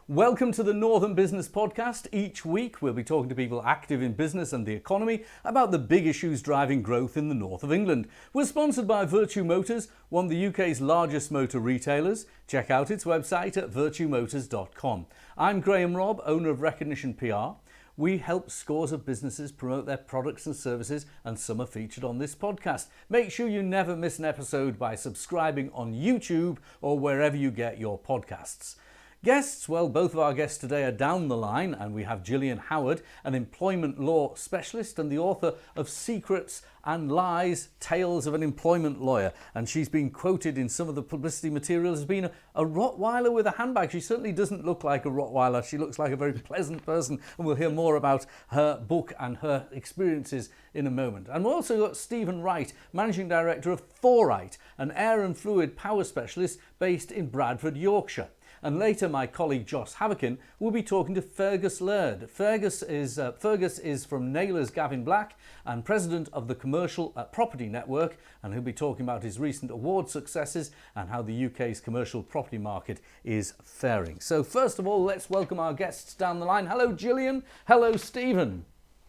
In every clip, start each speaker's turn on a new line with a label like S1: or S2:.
S1: Welcome to the Northern Business Podcast. Each week we'll be talking to people active in business and the economy about the big issues driving growth in the north of England. We're sponsored by Virtue Motors, one of the UK's largest motor retailers. Check out its website at virtuemotors.com. I'm Graham Robb, owner of Recognition PR. We help scores of businesses promote their products and services, and some are featured on this podcast. Make sure you never miss an episode by subscribing on YouTube or wherever you get your podcasts. Guests, well, both of our guests today are down the line, and we have Gillian Howard, an employment law specialist and the author of Secrets and Lies, Tales of an Employment Lawyer. And she's been quoted in some of the publicity materials as being a Rottweiler with a handbag. She certainly doesn't look like a Rottweiler. She looks like a very pleasant person, and we'll hear more about her book and her experiences in a moment. And we've also got Stephen Wright, Managing Director of Thorite, an air and fluid power specialist based in Bradford, Yorkshire. And later, my colleague Joss Haverkin will be talking to Fergus Laird. Fergus is from Naylor's Gavin Black and president of the Commercial Property Network, and he'll be talking about his recent award successes and how the UK's commercial property market is faring. So first of all, let's welcome our guests down the line. Hello, Gillian. Hello, Stephen.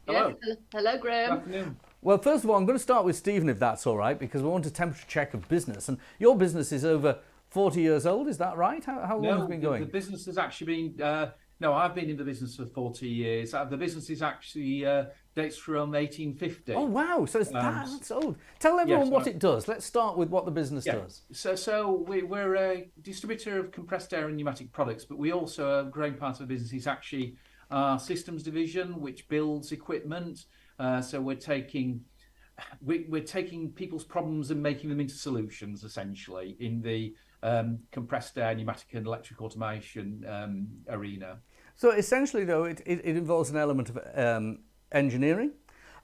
S2: Hello.
S3: Yes. Hello, Graham.
S2: Good afternoon.
S1: Well, first of all, I'm going to start with Stephen, if that's all right, because we want a temperature check of business. And your business is over 40 years old, is that right? How long has it been going?
S2: The business has actually been, I've been in the business for 40 years. The business is actually dates from 1850.
S1: Oh, wow. So that's old. Tell everyone what it does. Let's start with what the business does.
S2: So we're a distributor of compressed air and pneumatic products, but we also, a growing part of the business is actually our systems division, which builds equipment. So we're taking people's problems and making them into solutions, essentially, in the compressed air, pneumatic and electric automation arena.
S1: So essentially, though, it involves an element of engineering,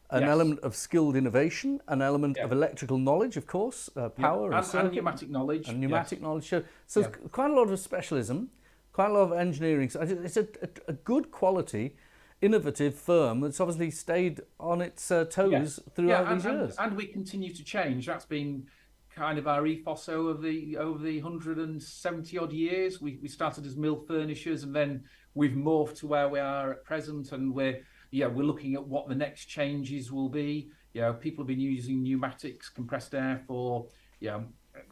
S1: an element of skilled innovation, an element of electrical knowledge, of course, power
S2: and pneumatic knowledge.
S1: And pneumatic knowledge. So quite a lot of specialism, quite a lot of engineering. So it's a good quality, innovative firm that's obviously stayed on its toes throughout these years.
S2: And we continue to change. That's been kind of our ethos over the 170 odd years. We started as mill furnishers, and then we've morphed to where we are at present, and we're looking at what the next changes will be. People have been using pneumatics, compressed air for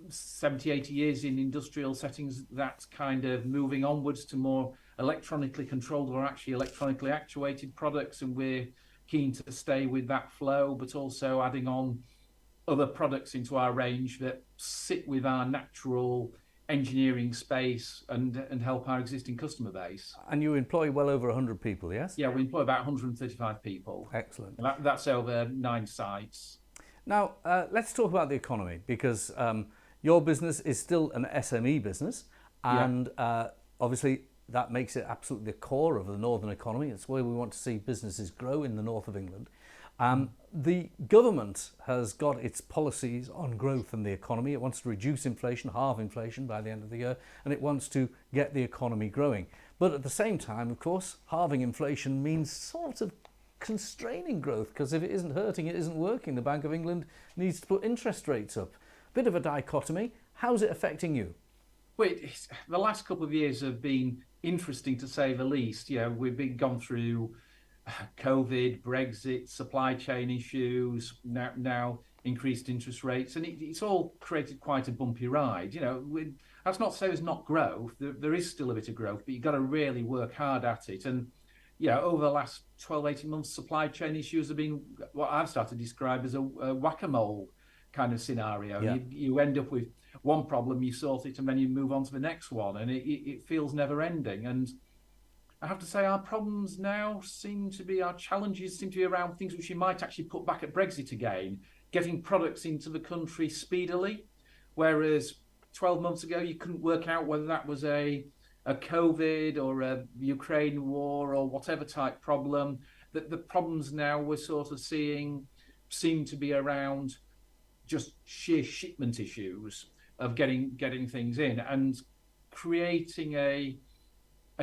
S2: 70, 80 years in industrial settings. That's kind of moving onwards to more electronically controlled or actually electronically actuated products, and we're keen to stay with that flow, but also adding on other products into our range that sit with our natural engineering space and help our existing customer base.
S1: And you employ well over 100 people, yes?
S2: Yeah, we employ about 135 people.
S1: Excellent.
S2: That's over 9 sites.
S1: Now, let's talk about the economy, because your business is still an SME business, and obviously that makes it absolutely the core of the northern economy. It's where we want to see businesses grow in the north of England. The government has got its policies on growth and the economy. It wants to reduce inflation, halve inflation by the end of the year, and it wants to get the economy growing. But at the same time, of course, halving inflation means sort of constraining growth, because if it isn't hurting, it isn't working. The Bank of England needs to put interest rates up. Bit of a dichotomy. How's it affecting you?
S2: Well, the last couple of years have been interesting, to say the least. We've gone through COVID, Brexit, supply chain issues, now increased interest rates, and it's all created quite a bumpy ride. That's not to say there's not growth. There is still a bit of growth, but you've got to really work hard at it. And over the last 12, 18 months, supply chain issues have been what I've started to describe as a whack-a-mole kind of scenario.
S1: Yeah.
S2: You end up with one problem, you sort it, and then you move on to the next one, and it feels never-ending. And I have to say, our problems now our challenges seem to be around things which you might actually put back at Brexit again, getting products into the country speedily, whereas 12 months ago you couldn't work out whether that was a COVID or a Ukraine war or whatever type problem. That the problems now we're sort of seeing seem to be around just sheer shipment issues of getting things in, and creating a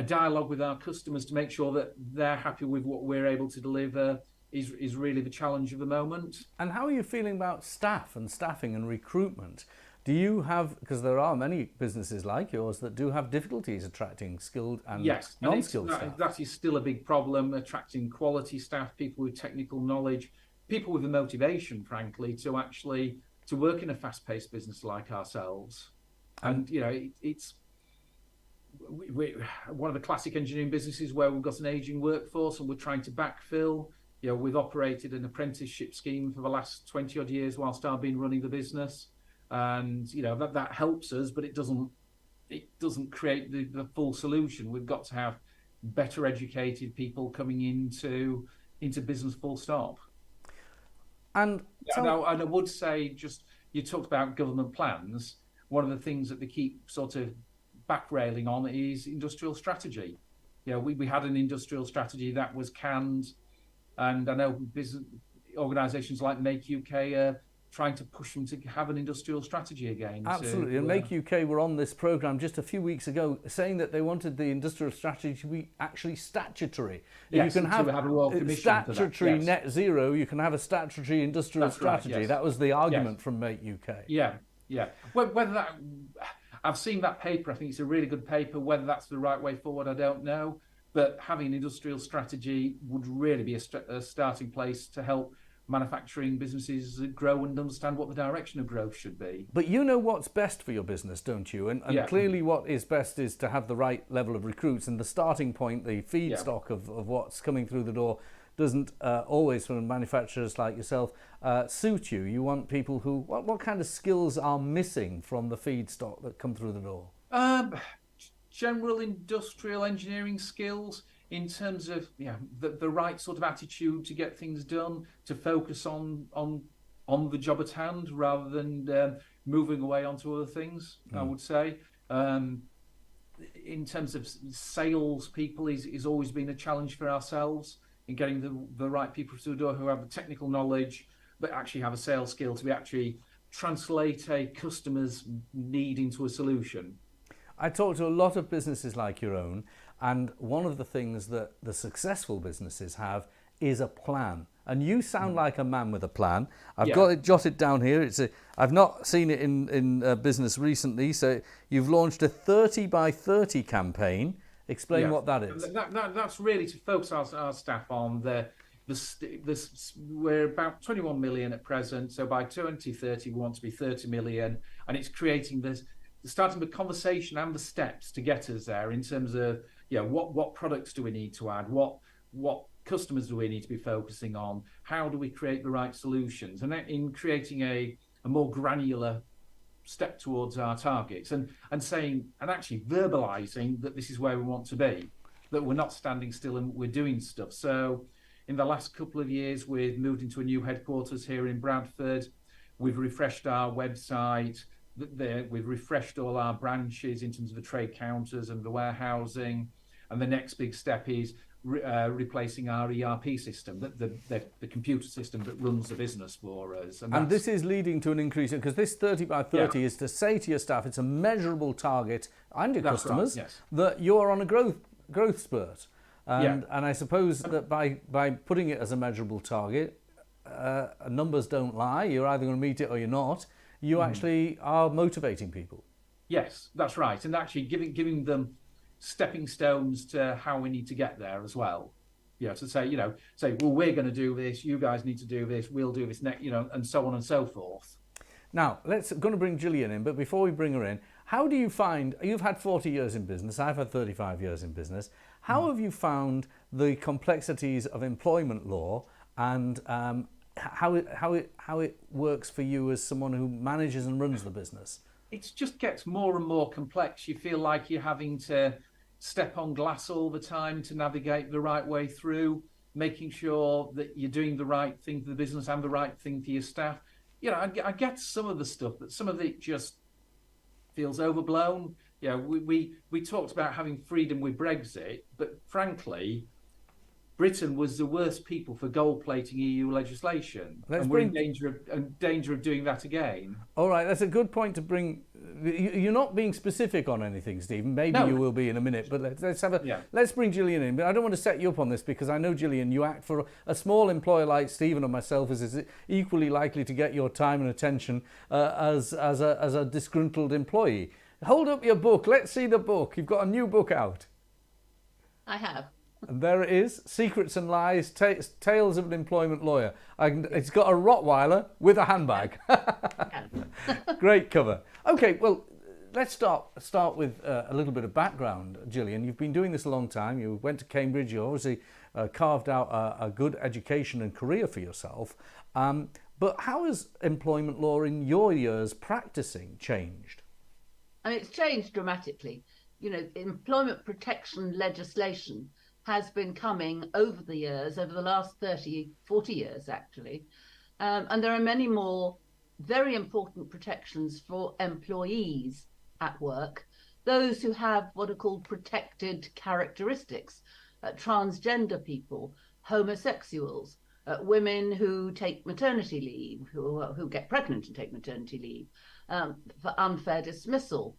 S2: dialogue with our customers to make sure that they're happy with what we're able to deliver is really the challenge of the moment.
S1: And how are you feeling about staff and staffing and recruitment? Do you have, because there are many businesses like yours that do have difficulties attracting skilled and
S2: Yes, and
S1: non-skilled staff?
S2: that is still a big problem, attracting quality staff, people with technical knowledge, people with the motivation, frankly, to work in a fast-paced business like ourselves. And it's one of the classic engineering businesses where we've got an aging workforce and we're trying to backfill. We've operated an apprenticeship scheme for the last 20 odd years whilst I've been running the business, and that helps us, but it doesn't create the full solution. We've got to have better educated people coming into business, full stop.
S1: And
S2: I would say, just you talked about government plans. One of the things that they keep sort of back railing on is industrial strategy. We had an industrial strategy that was canned, and I know business organisations like Make UK are trying to push them to have an industrial strategy again.
S1: Absolutely, and Make UK were on this programme just a few weeks ago saying that they wanted the industrial strategy to be actually statutory.
S2: Yes,
S1: you can have
S2: a Royal Commission
S1: statutory
S2: yes.
S1: net zero, you can have a statutory industrial strategy.
S2: Right, yes.
S1: That was the argument from Make UK.
S2: Yeah. Whether that, I've seen that paper, I think it's a really good paper. Whether that's the right way forward, I don't know. But having an industrial strategy would really be a starting place to help manufacturing businesses grow and understand what the direction of growth should be.
S1: But you know what's best for your business, don't you? And clearly what is best is to have the right level of recruits, and the starting point, the feedstock of what's coming through the door doesn't always, from manufacturers like yourself, suit you. You want people who, what kind of skills are missing from the feedstock that come through the door?
S2: General industrial engineering skills, in terms of the right sort of attitude to get things done, to focus on the job at hand rather than moving away onto other things. I would say, in terms of sales people, is always been a challenge for ourselves in getting the right people through the door who have the technical knowledge but actually have a sales skill to actually translate a customer's need into a solution.
S1: I talk to a lot of businesses like your own, and one of the things that the successful businesses have is a plan. And you sound like a man with a plan. I've got it jotted down here. I've not seen it in business recently. So you've launched a 30 by 30 campaign. Explain what that is.
S2: That's really to focus our staff on we're about 21 million at present. So by 2030, we want to be 30 million. And it's creating starting the conversation and the steps to get us there in terms of what products do we need to add, what customers do we need to be focusing on, how do we create the right solutions, and in creating a more granular step towards our targets, and saying and actually verbalizing that this is where we want to be, that we're not standing still and we're doing stuff. So in the last couple of years, we've moved into a new headquarters here in Bradford. We've refreshed our website. We've refreshed all our branches in terms of the trade counters and the warehousing, and the next big step is replacing our ERP system, the computer system that runs the business for us.
S1: And this is leading to an increase, because this 30 by 30 is to say to your staff, it's a measurable target and your customers that you're on a growth spurt. And I suppose that by putting it as a measurable target, numbers don't lie. You're either going to meet it or you're not. You actually are motivating people.
S2: Yes, that's right. And actually giving them stepping stones to how we need to get there as well. To say, well, we're going to do this, you guys need to do this, we'll do this next, and so on and so forth.
S1: Now, going to bring Gillian in, but before we bring her in, how do you find, you've had 40 years in business, I've had 35 years in business, how have you found the complexities of employment law and how it works for you as someone who manages and runs the business?
S2: It just gets more and more complex. You feel like you're having to step on glass all the time to navigate the right way through, making sure that you're doing the right thing for the business and the right thing for your staff. I get some of the stuff, but some of it just feels overblown. We talked about having freedom with Brexit, but frankly, Britain was the worst people for gold plating EU legislation, and we're in danger of doing that again.
S1: All right, that's a good point to bring. You're not being specific on anything, Stephen. Maybe you will be in a minute, but let's bring Gillian in. But I don't want to set you up on this because I know, Gillian, you act for a small employer like Stephen or myself is equally likely to get your time and attention as a disgruntled employee. Hold up your book. Let's see the book. You've got a new book out.
S3: I have.
S1: And there it is, Secrets and Lies, Tales of an Employment Lawyer. It's got a Rottweiler with a handbag. Great cover. Okay, well, let's start with a little bit of background, Gillian. You've been doing this a long time. You went to Cambridge. You obviously carved out a good education and career for yourself. But how has employment law in your years practicing changed?
S3: I mean, it's changed dramatically. You know, employment protection legislation has been coming over the years, over the last 30, 40 years, actually. And there are many more very important protections for employees at work, those who have what are called protected characteristics, transgender people, homosexuals, women who take maternity leave, who get pregnant and take maternity leave, for unfair dismissal.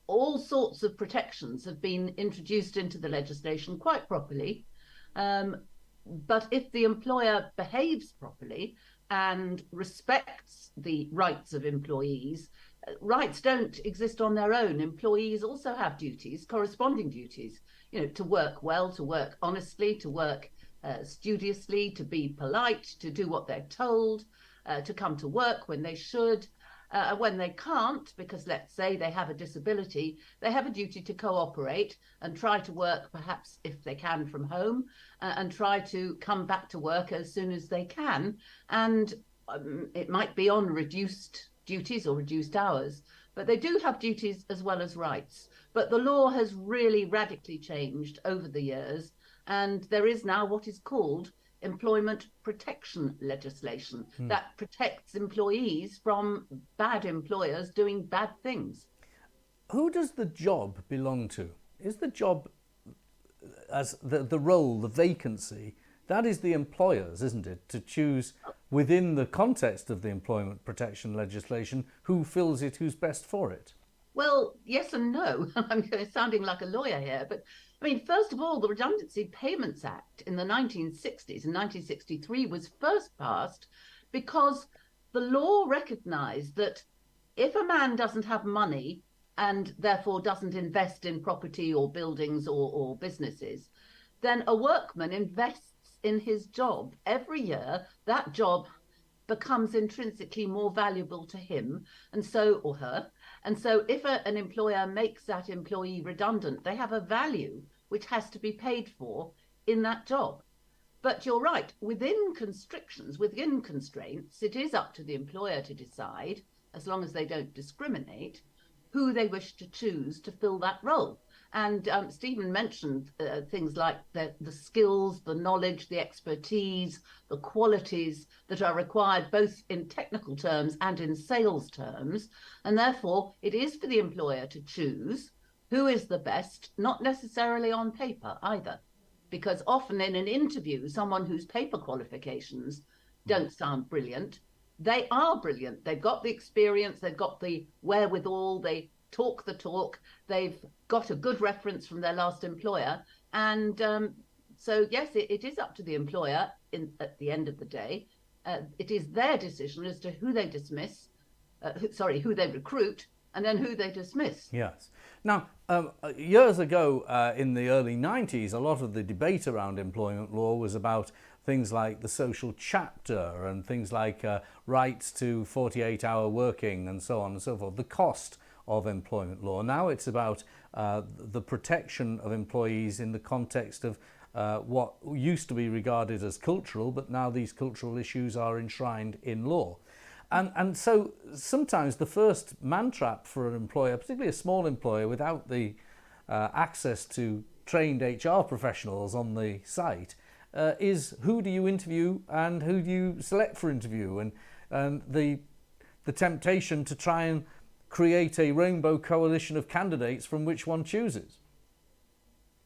S3: All sorts of protections have been introduced into the legislation quite properly. But if the employer behaves properly and respects the rights of employees, rights don't exist on their own. Employees also have duties, corresponding duties, you know, to work well, to work honestly, to work studiously, to be polite, to do what they're told, to come to work when they should. When they can't, because let's say they have a disability, they have a duty to cooperate and try to work, perhaps if they can, from home, and try to come back to work as soon as they can. And it might be on reduced duties or reduced hours, but they do have duties as well as rights. But the law has really radically changed over the years, and there is now what is called employment protection legislation that protects employees from bad employers doing bad things.
S1: Who does the job belong to? Is the job, as the role, the vacancy, that is the employer's, isn't it, to choose within the context of the employment protection legislation who fills it, who's best for it?
S3: Well, yes and no. I'm sounding like a lawyer here, but I mean, first of all, the Redundancy Payments Act in the 1960s, in 1963, was first passed because the law recognized that if a man doesn't have money and therefore doesn't invest in property or buildings or businesses, then a workman invests in his job. Every year, that job becomes intrinsically more valuable to him and so, or her. And so if an employer makes that employee redundant, they have a value which has to be paid for in that job. But you're right, within constrictions, within constraints, it is up to the employer to decide, as long as they don't discriminate, who they wish to choose to fill that role. And Stephen mentioned things like the skills, the knowledge, the expertise, the qualities that are required both in technical terms and in sales terms. And therefore, it is for the employer to choose who is the best, not necessarily on paper either. Because often in an interview, someone whose paper qualifications don't sound brilliant, they are brilliant. They've got the experience, they've got the wherewithal, they talk the talk, they've got a good reference from their last employer. And so, yes, it is up to the employer at the end of the day. It is their decision as to who they dismiss, who they recruit, and then who they dismiss.
S1: Yes. Now, years ago, in the early 90s, a lot of the debate around employment law was about things like the social chapter and things like rights to 48-hour working and so on and so forth, the cost of employment law. Now it's about the protection of employees in the context of what used to be regarded as cultural, but now these cultural issues are enshrined in law. And so sometimes the first man-trap for an employer, particularly a small employer without the access to trained HR professionals on the site, is who do you interview and who do you select for interview, and the temptation to try and create a rainbow coalition of candidates from which one chooses.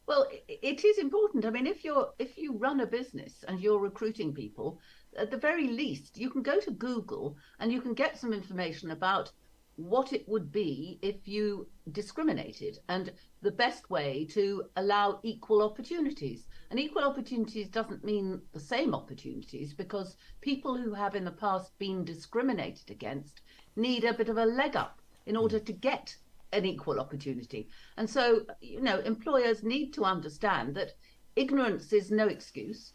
S3: Well, it is important. I mean, if you run a business and you're recruiting people, at the very least, you can go to Google and you can get some information about what it would be if you discriminated, and the best way to allow equal opportunities. And equal opportunities doesn't mean the same opportunities, because people who have in the past been discriminated against need a bit of a leg up in order to get an equal opportunity. And so, employers need to understand that ignorance is no excuse,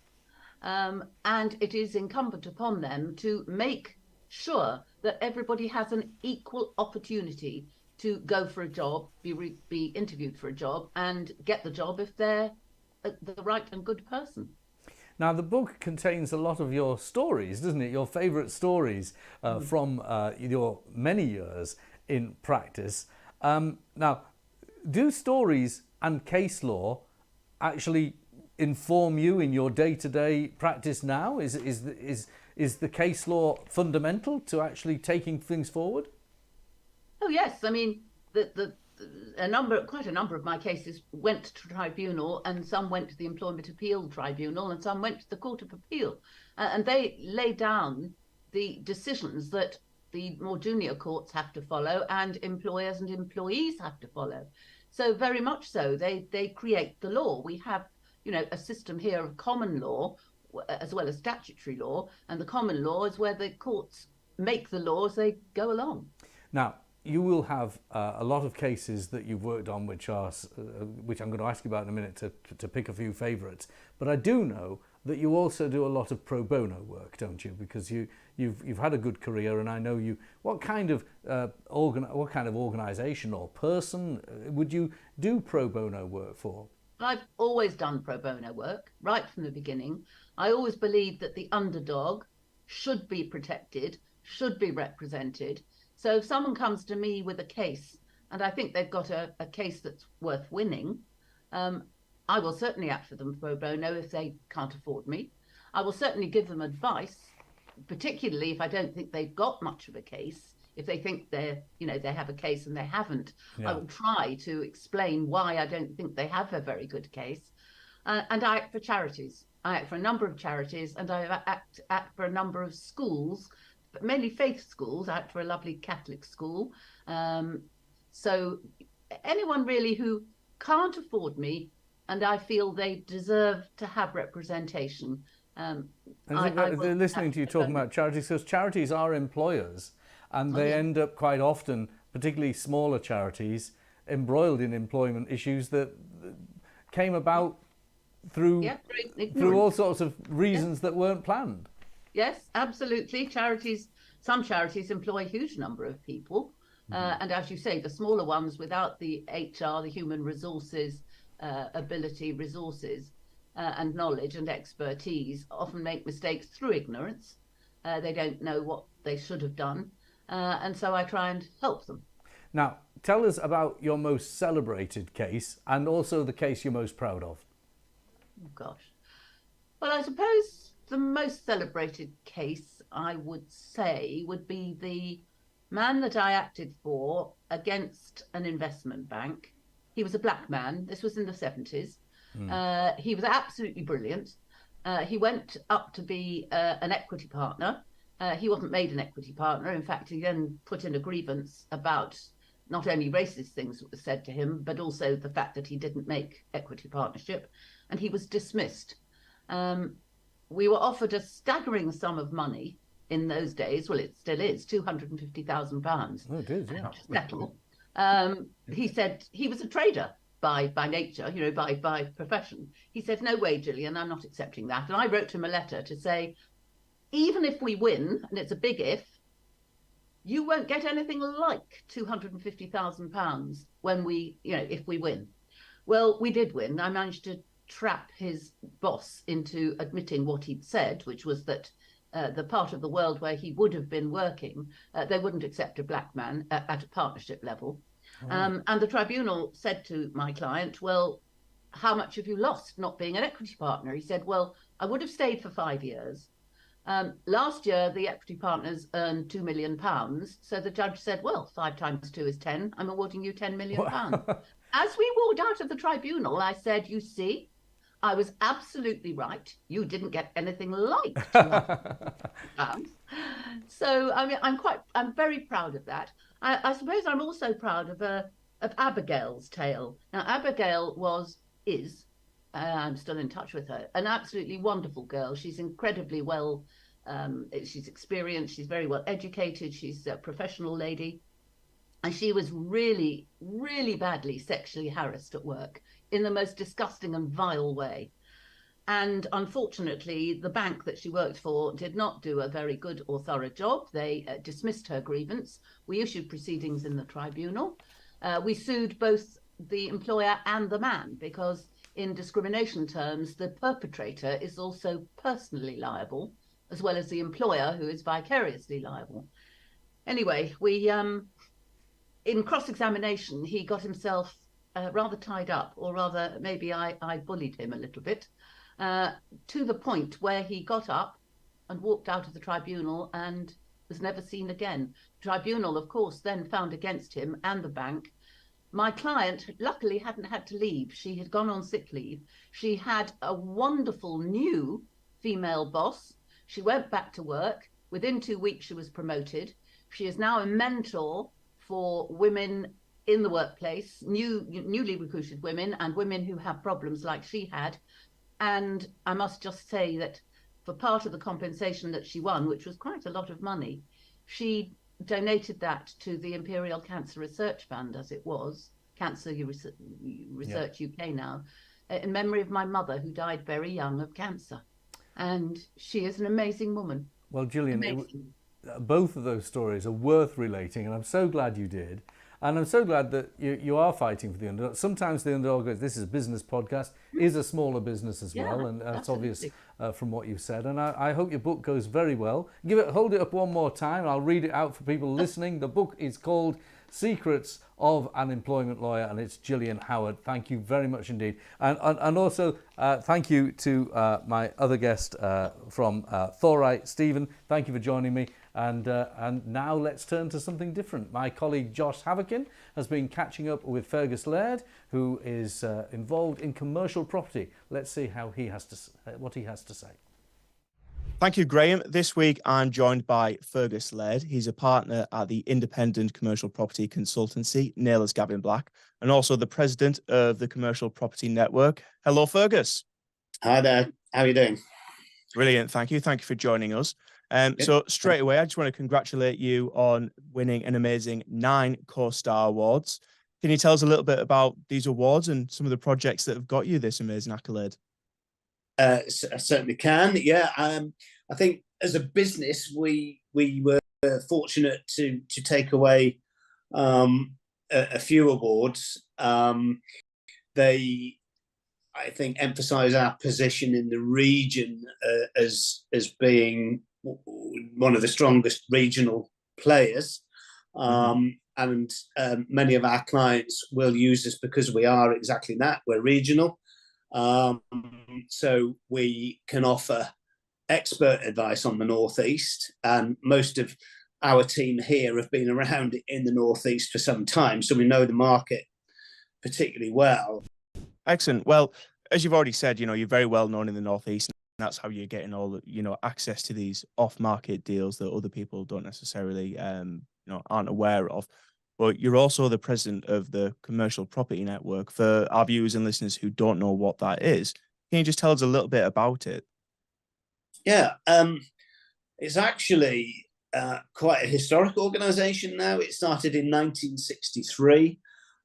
S3: and it is incumbent upon them to make sure that everybody has an equal opportunity to go for a job, be interviewed for a job, and get the job if they're the right and good person.
S1: Now, the book contains a lot of your stories, doesn't it? Your favourite stories from your many years in practice. Now, do stories and case law actually inform you in your day-to-day practice now? Is the case law fundamental to actually taking things forward?
S3: Oh yes, I mean quite a number of my cases went to tribunal, and some went to the Employment Appeal Tribunal, and some went to the Court of Appeal, and they lay down the decisions that the more junior courts have to follow, and employers and employees have to follow. So very much so, they create the law. We have, a system here of common law as well as statutory law, and the common law is where the courts make the law as they go along.
S1: Now, you will have a lot of cases that you've worked on, which I'm going to ask you about in a minute to pick a few favourites. But I do know that you also do a lot of pro bono work, don't you? Because you've had a good career, and I know you. What kind of organisation or person would you do pro bono work for?
S3: I've always done pro bono work right from the beginning. I always believed that the underdog should be protected, should be represented. So if someone comes to me with a case, and I think they've got a case that's worth winning, I will certainly act for them pro bono if they can't afford me. I will certainly give them advice, particularly if I don't think they've got much of a case. If they think they have a case and they haven't, yeah. I will try to explain why I don't think they have a very good case. And I act for charities. I act for a number of charities, and I act for a number of schools, but mainly faith schools. I act for a lovely Catholic school. So anyone really who can't afford me, and I feel they deserve to have representation.
S1: They're listening to you talking about charities, because charities are employers, and they end up quite often, particularly smaller charities, embroiled in employment issues that came about through all sorts of reasons that weren't planned.
S3: Yes, absolutely. Some charities employ a huge number of people. And as you say, the smaller ones without the HR, the human resources, resources and knowledge and expertise often make mistakes through ignorance. They don't know what they should have done. And so I try and help them.
S1: Now, tell us about your most celebrated case, and also the case you're most proud of.
S3: Oh, gosh. Well, I suppose the most celebrated case, I would say, would be the man that I acted for against an investment bank. He was a black man. This was in the 70s. He was absolutely brilliant. He went up to be an equity partner. He wasn't made an equity partner. In fact, he then put in a grievance about not only racist things that were said to him, but also the fact that he didn't make equity partnership, and he was dismissed. We were offered a staggering sum of money in those days. Well, it still is, £250,000.
S1: Oh, it is, yeah.
S3: Settle. He said he was a trader by nature, by profession. He said, "No way, Gillian, I'm not accepting that." And I wrote him a letter to say, even if we win, and it's a big if, you won't get anything like £250,000 when if we win. Well, we did win. I managed to trap his boss into admitting what he'd said, which was that the part of the world where he would have been working, they wouldn't accept a black man at a partnership level. Oh. And the tribunal said to my client, "Well, how much have you lost not being an equity partner?" He said, "Well, I would have stayed for 5 years, Last year, the equity partners earned £2 million. So the judge said, well, 5 times 2 is 10. I'm awarding you £10 million. As we walked out of the tribunal, I said, you see, I was absolutely right. You didn't get anything like £200. So, I mean, I'm very proud of that. I suppose I'm also proud of Abigail's tale. Now, Abigail is, I'm still in touch with her, an absolutely wonderful girl. She's incredibly well, she's experienced, she's very well educated, she's a professional lady. And she was really, really badly sexually harassed at work in the most disgusting and vile way. And unfortunately, the bank that she worked for did not do a very good or thorough job. They dismissed her grievance. We issued proceedings in the tribunal. We sued both the employer and the man because in discrimination terms, the perpetrator is also personally liable, as well as the employer, who is vicariously liable. Anyway, we in cross-examination, he got himself rather tied up, or rather, maybe I bullied him a little bit, to the point where he got up and walked out of the tribunal and was never seen again. The tribunal, of course, then found against him and the bank. My client, luckily, hadn't had to leave. She had gone on sick leave. She had a wonderful new female boss. She went back to work. Within 2 weeks, she was promoted. She is now a mentor for women in the workplace, newly recruited women and women who have problems like she had. And I must just say that for part of the compensation that she won, which was quite a lot of money, she donated that to the Imperial Cancer Research Fund, as it was, Cancer Research UK now, in memory of my mother, who died very young of cancer. And she is an amazing woman.
S1: Well, Gillian, both of those stories are worth relating, and I'm so glad you did. And I'm so glad that you are fighting for the underdog. Sometimes the underdog, this is a business podcast, is a smaller business as well, and that's obvious from what you've said. And I hope your book goes very well. Hold it up one more time. I'll read it out for people listening. The book is called Secrets of an Employment Lawyer, and it's Gillian Howard. Thank you very much indeed. And also thank you to my other guest from Thorite, Stephen. Thank you for joining me. And now let's turn to something different. My colleague Josh Haverkin has been catching up with Fergus Laird, who is involved in commercial property. Let's see what he has to say.
S4: Thank you, Graham. This week, I'm joined by Fergus Laird. He's a partner at the independent commercial property consultancy, Naylors Gavin Black, and also the president of the Commercial Property Network. Hello, Fergus.
S5: Hi there. How are you doing?
S4: Brilliant. Thank you. Thank you for joining us. So straight away, I just want to congratulate you on winning an amazing 9 CoStar Awards. Can you tell us a little bit about these awards and some of the projects that have got you this amazing accolade?
S5: I certainly can. Yeah, I think as a business, we were fortunate to take away a few awards. They, I think, emphasise our position in the region as being one of the strongest regional players, and many of our clients will use us because we are exactly that. We're regional, so we can offer expert advice on the Northeast, and most of our team here have been around in the Northeast for some time, so we know the market particularly well.
S4: Excellent. Well, as you've already said, you're very well known in the Northeast. That's how you're getting all the, access to these off-market deals that other people don't necessarily, aren't aware of. But you're also the president of the Commercial Property Network. For our viewers and listeners who don't know what that is, can you just tell us a little bit about it?
S5: Yeah, it's actually quite a historic organisation now. It started in 1963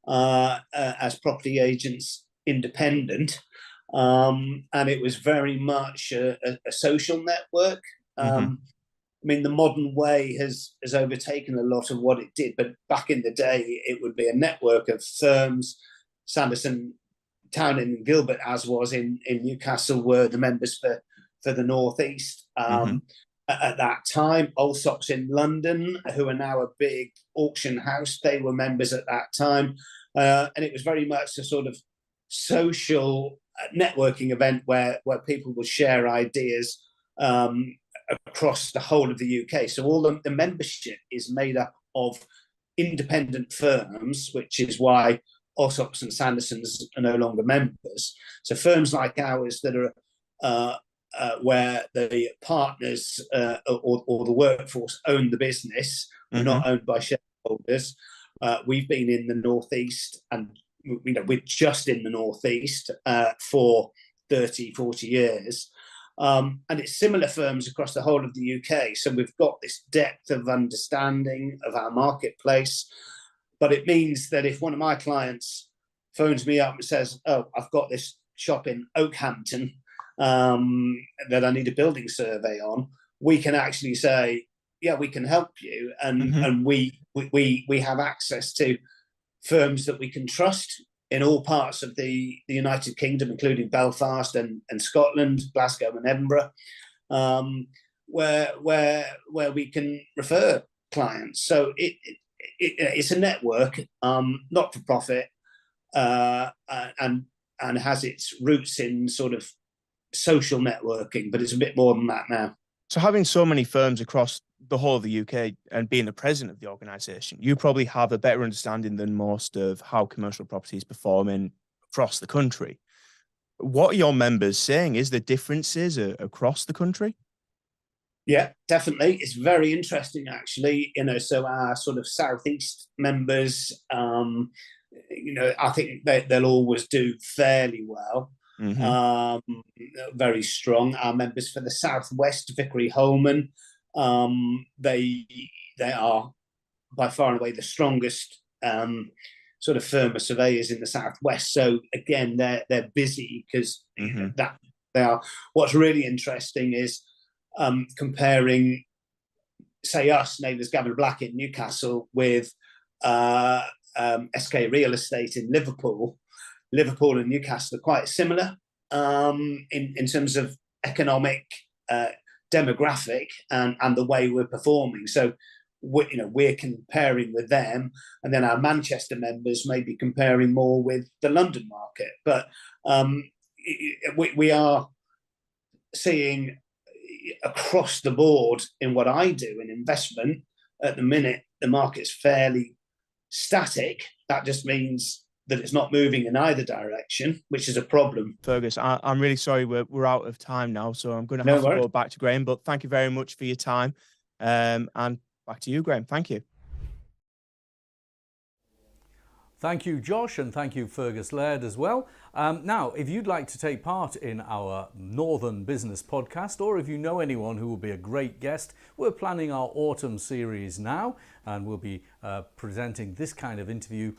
S5: as Property Agents Independent. And it was very much a social network. I mean, the modern way has overtaken a lot of what it did, but back in the day, it would be a network of firms. Sanderson, Townend and Gilbert, as was in Newcastle, were the members for the Northeast. At that time, Allsops in London, who are now a big auction house, they were members at that time. And it was very much a sort of social networking event where people would share ideas across the whole of the UK. So all the membership is made up of independent firms, which is why Ossops and Sandersons are no longer members. So firms like ours that are where the partners or the workforce own the business, we're not owned by shareholders. We've been in the Northeast, and we're just in the Northeast for 30, 40 years. And it's similar firms across the whole of the UK. So we've got this depth of understanding of our marketplace. But it means that if one of my clients phones me up and says, oh, I've got this shop in Oakhampton that I need a building survey on, we can actually say, yeah, we can help you. And we have access to firms that we can trust in all parts of the United Kingdom, including Belfast and Scotland, Glasgow and Edinburgh, where we can refer clients. So it's a network, not for profit, and has its roots in sort of social networking, but it's a bit more than that now.
S4: So having so many firms across the whole of the UK and being the president of the organisation, you probably have a better understanding than most of how commercial property is performing across the country. What are your members saying? Is there differences across the country?
S5: Yeah, definitely. It's very interesting, actually. So our sort of Southeast members, I think they'll always do fairly well. Very strong. Our members for the Southwest, Vickery Holman, they are by far and away the strongest sort of firm of surveyors in the Southwest. So again, they're busy because that they are. What's really interesting is comparing, say, us, Naylors Gavin Black in Newcastle, with SK Real Estate in Liverpool. Liverpool and Newcastle are quite similar in terms of economic, demographic, and the way we're performing. So we're comparing with them, and then our Manchester members may be comparing more with the London market. But we are seeing across the board in what I do in investment at the minute, the market's fairly static. That just means that it's not moving in either direction, which is a problem.
S4: Fergus, I'm really sorry we're out of time now, so I'm going to have to go back to Graham, but thank you very much for your time. And back to you, Graham. Thank you.
S1: Thank you, Josh, and thank you, Fergus Laird, as well. Now, if you'd like to take part in our Northern Business podcast, or if you know anyone who will be a great guest, we're planning our autumn series now, and we'll be presenting this kind of interview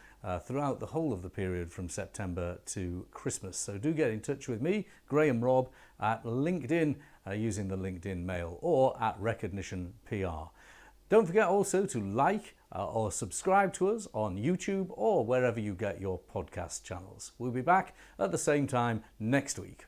S1: throughout the whole of the period from September to Christmas. So do get in touch with me, Graham Robb, at LinkedIn using the LinkedIn mail, or at Recognition PR. Don't forget also to like or subscribe to us on YouTube or wherever you get your podcast channels. We'll be back at the same time next week.